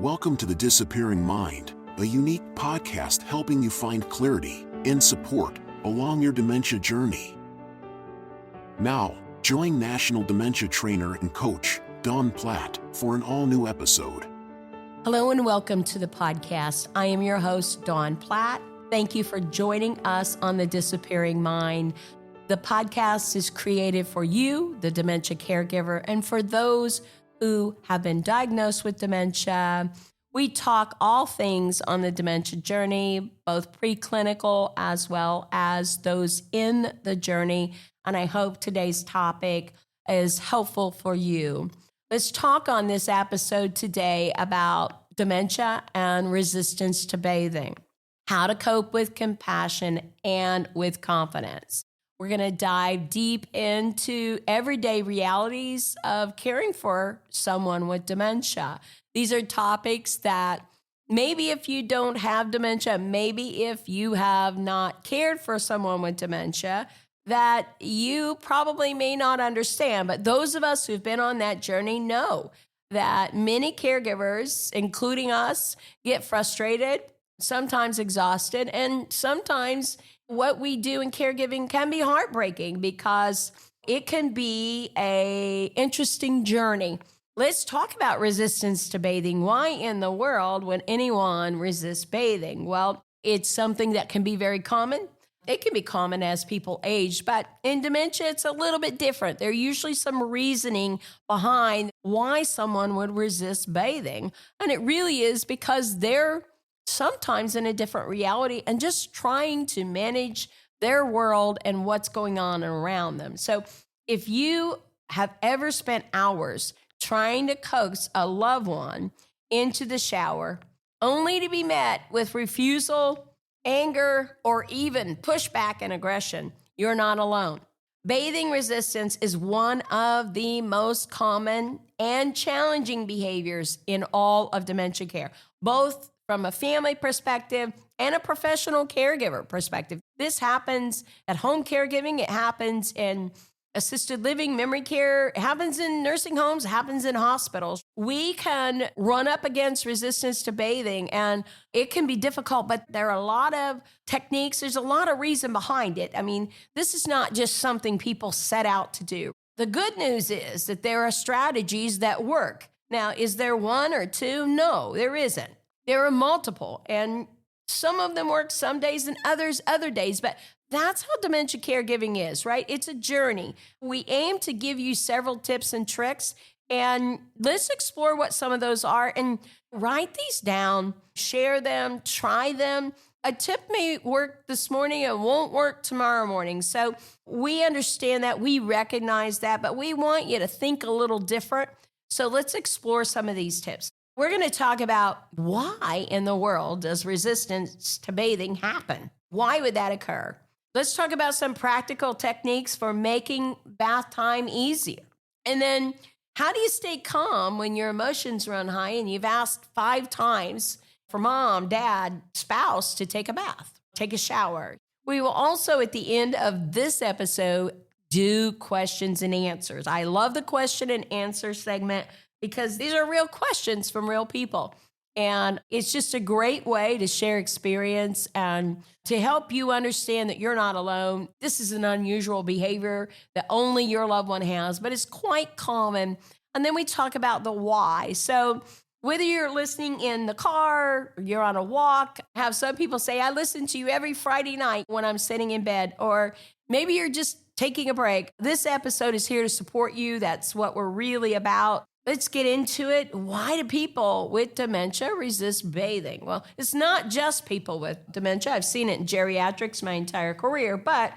Welcome to The Disappearing Mind, a unique podcast helping you find clarity and support along your dementia journey. Now, join National Dementia Trainer and Coach Dawn Platt for an all-new episode. Hello and welcome to the podcast. I am your host, Dawn Platt. Thank you for joining us on The Disappearing Mind. The podcast is created for you, the dementia caregiver, and for those who have been diagnosed with dementia. We talk all things on the dementia journey, both preclinical as well as those in the journey. And I hope today's topic is helpful for you. Let's talk on this episode today about dementia and resistance to bathing, how to cope with compassion and with confidence. We're going to dive deep into everyday realities of caring for someone with dementia. These are topics that maybe if you don't have dementia, maybe if you have not cared for someone with dementia, that you probably may not understand. But those of us who've been on that journey know that many caregivers, including us, get frustrated, sometimes exhausted, and sometimes what we do in caregiving can be heartbreaking because it can be an interesting journey. Let's talk about resistance to bathing. Why in the world would anyone resist bathing? Well, it's something that can be very common. It can be common as people age, but in dementia, it's a little bit different. There's usually some reasoning behind why someone would resist bathing. And it really is because they're sometimes in a different reality and just trying to manage their world and what's going on around them. So if you have ever spent hours trying to coax a loved one into the shower only to be met with refusal, anger, or even pushback and aggression, you're not alone. Bathing resistance is one of the most common and challenging behaviors in all of dementia care, both from a family perspective and a professional caregiver perspective. This happens at home caregiving. It happens in assisted living, memory care. It happens in nursing homes. It happens in hospitals. We can run up against resistance to bathing, and it can be difficult, but there are a lot of techniques. There's a lot of reason behind it. I mean, this is not just something people set out to do. The good news is that there are strategies that work. Now, is there one or two? No, there isn't. There are multiple, and some of them work some days and others other days, but that's how dementia caregiving is, right? It's a journey. We aim to give you several tips and tricks, and let's explore what some of those are and write these down, share them, try them. A tip may work this morning and won't work tomorrow morning. So we understand that, we recognize that, but we want you to think a little different. So let's explore some of these tips. We're going to talk about why in the world does resistance to bathing happen? Why would that occur? Let's talk about some practical techniques for making bath time easier. And then how do you stay calm when your emotions run high and you've asked 5 times for mom, dad, spouse to take a bath, take a shower? We will also, at the end of this episode, do questions and answers. I love the question and answer segment because these are real questions from real people. And it's just a great way to share experience and to help you understand that you're not alone. This is an unusual behavior that only your loved one has, but it's quite common. And then we talk about the why. So whether you're listening in the car, or you're on a walk, have some people say, I listen to you every Friday night when I'm sitting in bed, or maybe you're just taking a break. This episode is here to support you. That's what we're really about. Let's get into it. Why do people with dementia resist bathing? Well, it's not just people with dementia. I've seen it in geriatrics my entire career, but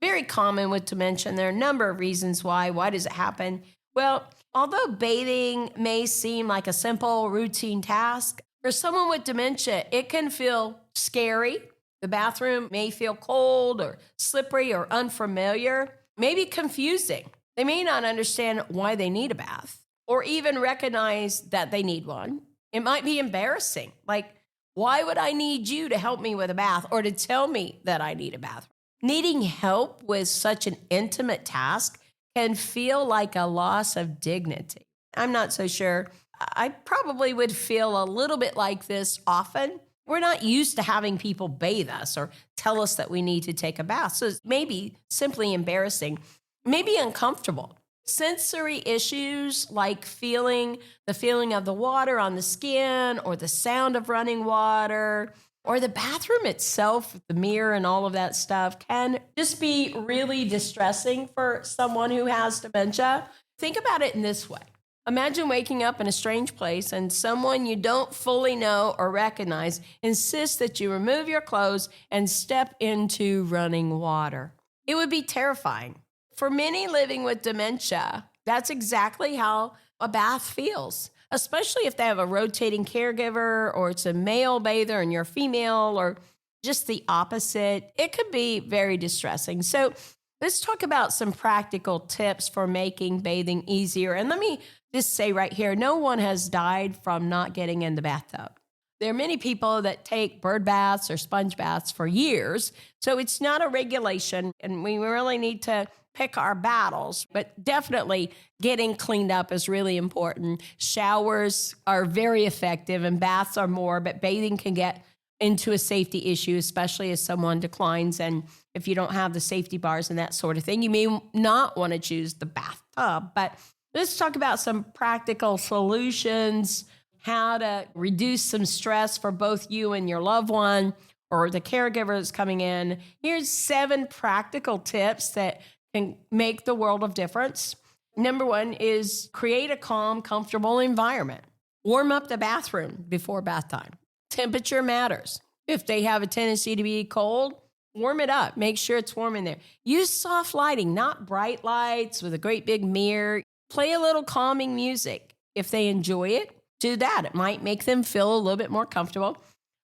very common with dementia. And there are a number of reasons why. Why does it happen? Well, although bathing may seem like a simple routine task, for someone with dementia, it can feel scary. The bathroom may feel cold or slippery or unfamiliar, maybe confusing. They may not understand why they need a bath, or even recognize that they need one. It might be embarrassing. Like, why would I need you to help me with a bath or to tell me that I need a bath? Needing help with such an intimate task can feel like a loss of dignity. I'm not so sure. I probably would feel a little bit like this often. We're not used to having people bathe us or tell us that we need to take a bath. So it's maybe simply embarrassing, maybe uncomfortable. Sensory issues like the feeling of the water on the skin or the sound of running water or the bathroom itself, the mirror and all of that stuff can just be really distressing for someone who has dementia. Think about it in this way. Imagine waking up in a strange place and someone you don't fully know or recognize insists that you remove your clothes and step into running water. It would be terrifying. For many living with dementia, that's exactly how a bath feels, especially if they have a rotating caregiver or it's a male bather and you're female or just the opposite. It could be very distressing. So let's talk about some practical tips for making bathing easier. And let me just say right here, no one has died from not getting in the bathtub. There are many people that take bird baths or sponge baths for years. So it's not a regulation, and we really need to pick our battles. But definitely getting cleaned up is really important. Showers are very effective and baths are more, but bathing can get into a safety issue, especially as someone declines. And if you don't have the safety bars and that sort of thing, you may not want to choose the bathtub. But let's talk about some practical solutions, how to reduce some stress for both you and your loved one or the caregiver that's coming in. Here's 7 practical tips that can make the world of difference. Number 1 is create a calm, comfortable environment. Warm up the bathroom before bath time. Temperature matters. If they have a tendency to be cold, warm it up. Make sure it's warm in there. Use soft lighting, not bright lights with a great big mirror. Play a little calming music. If they enjoy it, do that. It might make them feel a little bit more comfortable.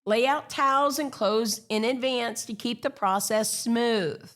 Lay out towels and clothes in advance to keep the process smooth.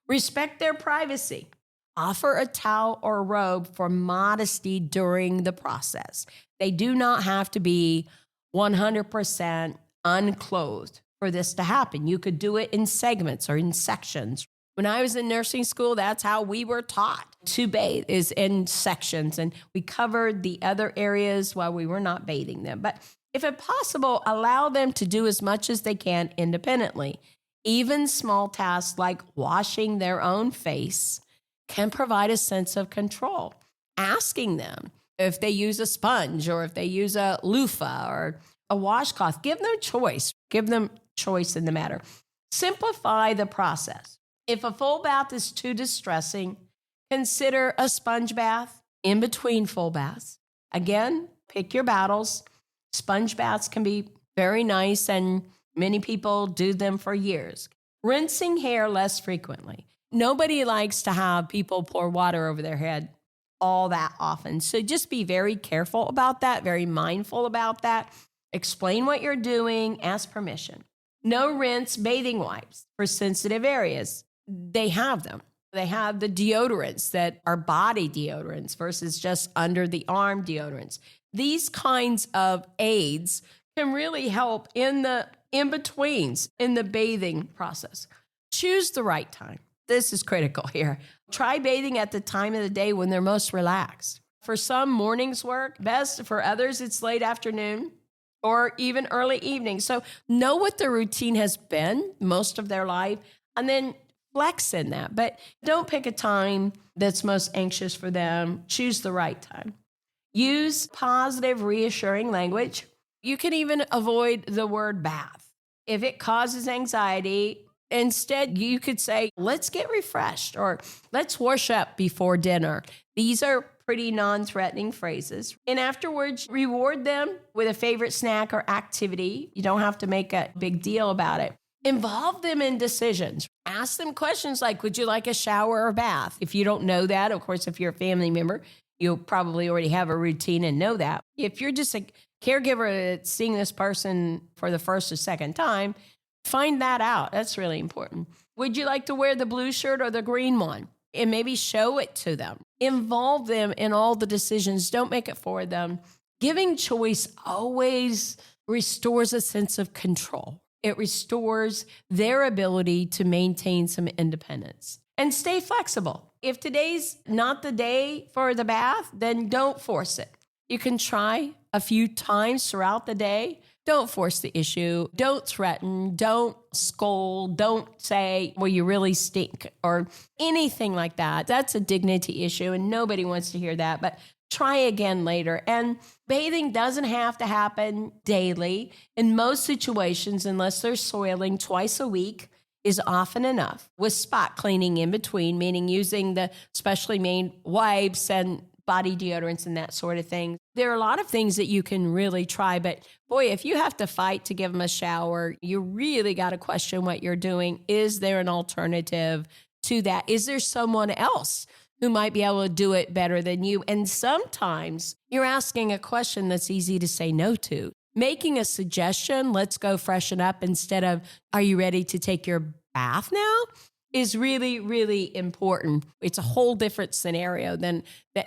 Respect their privacy. Offer a towel or robe for modesty during the process. They do not have to be 100% unclothed for this to happen. You could do it in segments or in sections. When I was in nursing school, that's how we were taught to bathe, is in sections. And we covered the other areas while we were not bathing them. But if it's possible, allow them to do as much as they can independently. Even small tasks like washing their own face can provide a sense of control. Asking them if they use a sponge or if they use a loofah or a washcloth, give them choice. Give them choice in the matter. Simplify the process. If a full bath is too distressing, consider a sponge bath in between full baths. Again, pick your battles. Sponge baths can be very nice, and many people do them for years. Rinsing hair less frequently. Nobody likes to have people pour water over their head all that often. So just be very careful about that, very mindful about that. Explain what you're doing, ask permission. No rinse bathing wipes for sensitive areas. They have them. They have the deodorants that are body deodorants versus just under the arm deodorants. These kinds of aids can really help in the in-betweens in the bathing process. Choose the right time. This is critical here. Try bathing at the time of the day when they're most relaxed. For some, mornings work best. For others, it's late afternoon or even early evening. So know what the routine has been most of their life and then flex in that. But don't pick a time that's most anxious for them. Choose the right time. Use positive, reassuring language. You can even avoid the word bath. If it causes anxiety, instead, you could say, let's get refreshed or let's wash up before dinner. These are pretty non-threatening phrases. And afterwards, reward them with a favorite snack or activity. You don't have to make a big deal about it. Involve them in decisions. Ask them questions like, would you like a shower or bath? If you don't know that, of course, if you're a family member, you'll probably already have a routine and know that. If you're just a caregiver that's seeing this person for the first or second time, find that out. That's really important. Would you like to wear the blue shirt or the green one? And maybe show it to them. Involve them in all the decisions. Don't make it for them. Giving choice always restores a sense of control. It restores their ability to maintain some independence. And stay flexible. If today's not the day for the bath, then don't force it. You can try a few times throughout the day. Don't force the issue. Don't threaten. Don't scold. Don't say, well, you really stink or anything like that. That's a dignity issue and nobody wants to hear that. But try again later. And bathing doesn't have to happen daily. In most situations, unless there's soiling, twice a week is often enough, with spot cleaning in between, meaning using the specially made wipes and body deodorants and that sort of thing. There are a lot of things that you can really try, but boy, if you have to fight to give them a shower, you really got to question what you're doing. Is there an alternative to that? Is there someone else who might be able to do it better than you? And sometimes you're asking a question that's easy to say no to. Making a suggestion, let's go freshen up, instead of, are you ready to take your bath now? Is really, really important. It's a whole different scenario than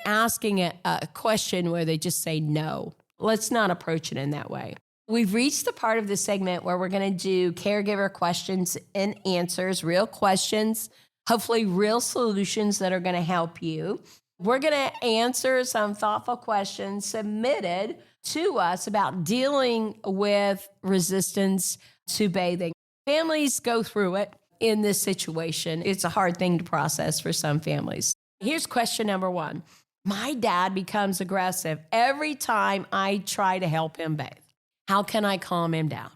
asking a question where they just say no. Let's not approach it in that way. We've reached the part of the segment where we're going to do caregiver questions and answers, real questions, hopefully real solutions that are going to help you. We're going to answer some thoughtful questions submitted to us about dealing with resistance to bathing. Families go through it. In this situation, it's a hard thing to process for some families. Here's question number 1. My dad becomes aggressive every time I try to help him bathe. How can I calm him down?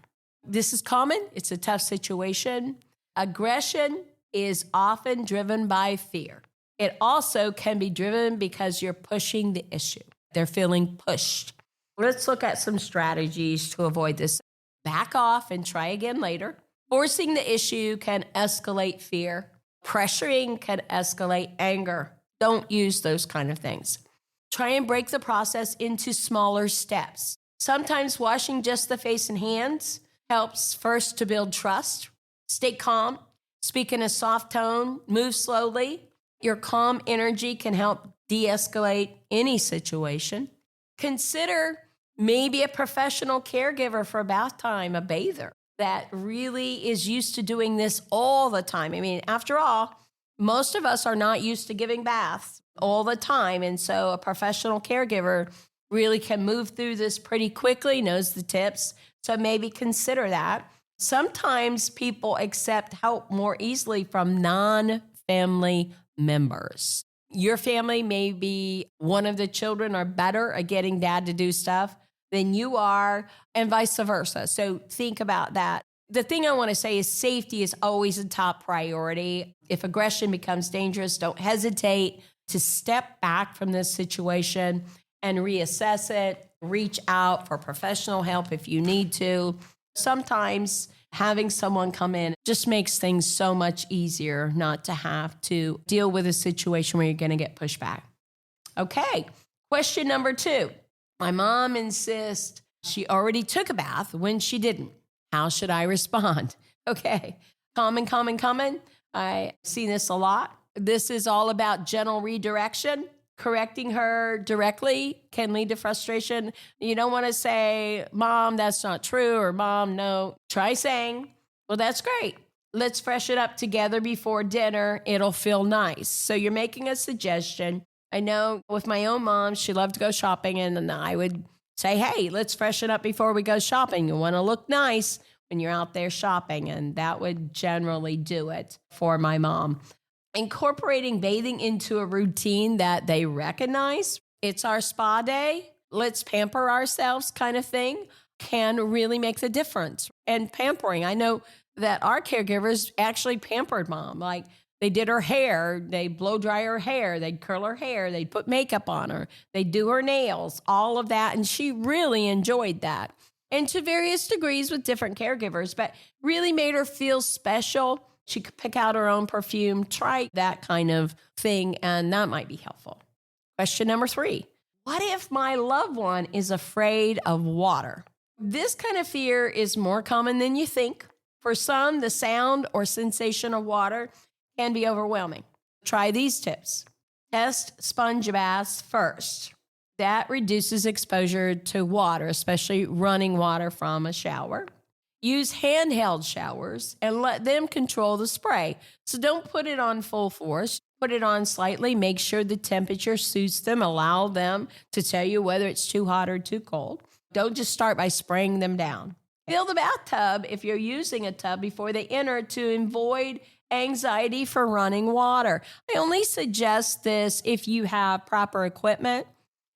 This is common. It's a tough situation. Aggression is often driven by fear. It also can be driven because you're pushing the issue. They're feeling pushed. Let's look at some strategies to avoid this. Back off and try again later. Forcing the issue can escalate fear. Pressuring can escalate anger. Don't use those kind of things. Try and break the process into smaller steps. Sometimes washing just the face and hands helps first to build trust. Stay calm. Speak in a soft tone. Move slowly. Your calm energy can help de-escalate any situation. Consider maybe a professional caregiver for bath time, a bather that really is used to doing this all the time. I mean, after all, most of us are not used to giving baths all the time. And so a professional caregiver really can move through this pretty quickly, knows the tips. So maybe consider that. Sometimes people accept help more easily from non-family members. Your family, maybe one of the children are better at getting dad to do stuff than you are, and vice versa. So think about that. The thing I want to say is safety is always a top priority. If aggression becomes dangerous, don't hesitate to step back from this situation and reassess it. Reach out for professional help if you need to. Sometimes having someone come in just makes things so much easier not to have to deal with a situation where you're going to get pushed back. Okay, question number 2. My mom insists she already took a bath when she didn't. How should I respond? Okay, common. I see this a lot. This is all about gentle redirection. Correcting her directly can lead to frustration. You don't want to say, Mom, that's not true, or Mom, no. Try saying, well, that's great. Let's freshen up together before dinner. It'll feel nice. So you're making a suggestion. I know with my own mom, she loved to go shopping, and I would say, hey, let's freshen up before we go shopping. You want to look nice when you're out there shopping, and that would generally do it for my mom. Incorporating bathing into a routine that they recognize, it's our spa day, let's pamper ourselves kind of thing, can really make the difference. And pampering, I know that our caregivers actually pampered mom. Like, they did her hair, they blow dry her hair, they'd curl her hair, they'd put makeup on her, they'd do her nails, all of that. And she really enjoyed that. And to various degrees with different caregivers, but really made her feel special. She could pick out her own perfume, try that kind of thing, and that might be helpful. Question number 3. What if my loved one is afraid of water? This kind of fear is more common than you think. For some, the sound or sensation of water can be overwhelming. Try these tips. Test sponge baths first. That reduces exposure to water, especially running water from a shower. Use handheld showers and let them control the spray. So don't put it on full force. Put it on slightly, make sure the temperature suits them, allow them to tell you whether it's too hot or too cold. Don't just start by spraying them down. Fill the bathtub if you're using a tub before they enter to avoid anxiety for running water. I only suggest this if you have proper equipment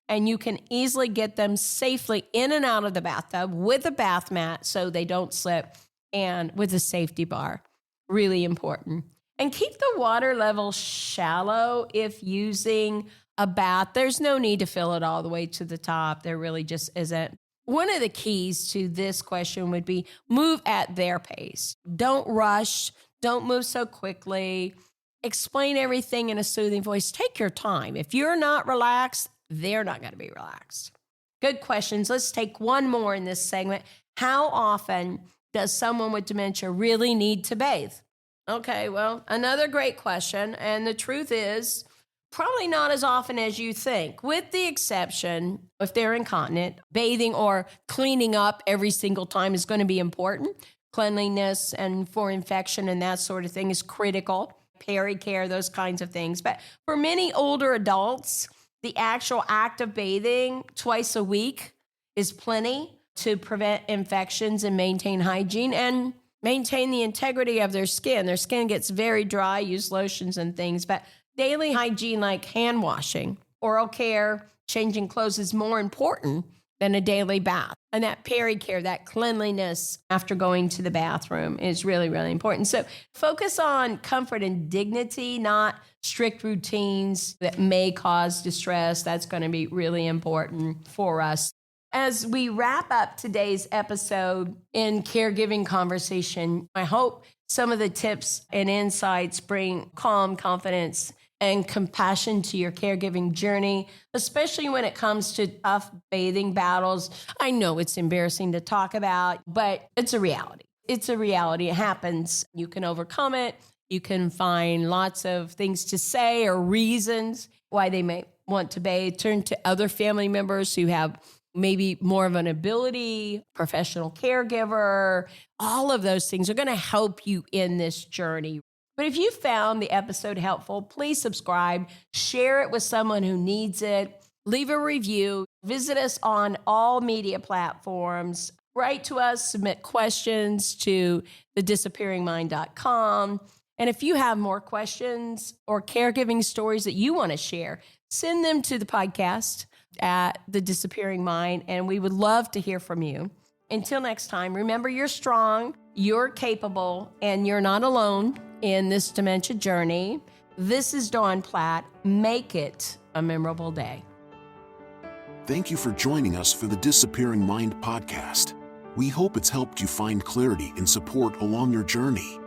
and you can easily get them safely in and out of the bathtub with a bath mat so they don't slip and with a safety bar. Really important. And keep the water level shallow if using a bath. There's no need to fill it all the way to the top. There really just isn't. One of the keys to this question would be move at their pace. Don't rush. Don't move so quickly. Explain everything in a soothing voice. Take your time. If you're not relaxed, they're not going to be relaxed. Good questions. Let's take one more in this segment. How often does someone with dementia really need to bathe? Okay, well, another great question. And the truth is, probably not as often as you think, with the exception if they're incontinent. Bathing or cleaning up every single time is going to be important. Cleanliness and for infection and that sort of thing is critical. Peri-care, those kinds of things. But for many older adults, the actual act of bathing twice a week is plenty to prevent infections and maintain hygiene and maintain the integrity of their skin. Their skin gets very dry, use lotions and things, but daily hygiene like hand washing, oral care, changing clothes is more important than a daily bath. And that peri-care, that cleanliness after going to the bathroom is really, really important. So focus on comfort and dignity, not strict routines that may cause distress. That's going to be really important for us. As we wrap up today's episode in caregiving conversation, I hope some of the tips and insights bring calm, confidence, and compassion to your caregiving journey, especially when it comes to tough bathing battles. I know it's embarrassing to talk about, but it's a reality. It's a reality. It happens. You can overcome it. You can find lots of things to say or reasons why they may want to bathe. Turn to other family members who have maybe more of an ability, professional caregiver. All of those things are going to help you in this journey. But if you found the episode helpful, please subscribe, share it with someone who needs it, leave a review, visit us on all media platforms, write to us, submit questions to thedisappearingmind.com. And if you have more questions or caregiving stories that you want to share, send them to the podcast at The Disappearing Mind, and we would love to hear from you. Until next time, remember you're strong, you're capable, and you're not alone in this dementia journey. This is Dawn Platt. Make it a memorable day. Thank you for joining us for the Disappearing Mind podcast. We hope it's helped you find clarity and support along your journey.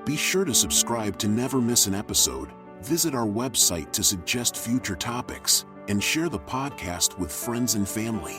Be sure to subscribe to never miss an episode, visit our website to suggest future topics, and share the podcast with friends and family.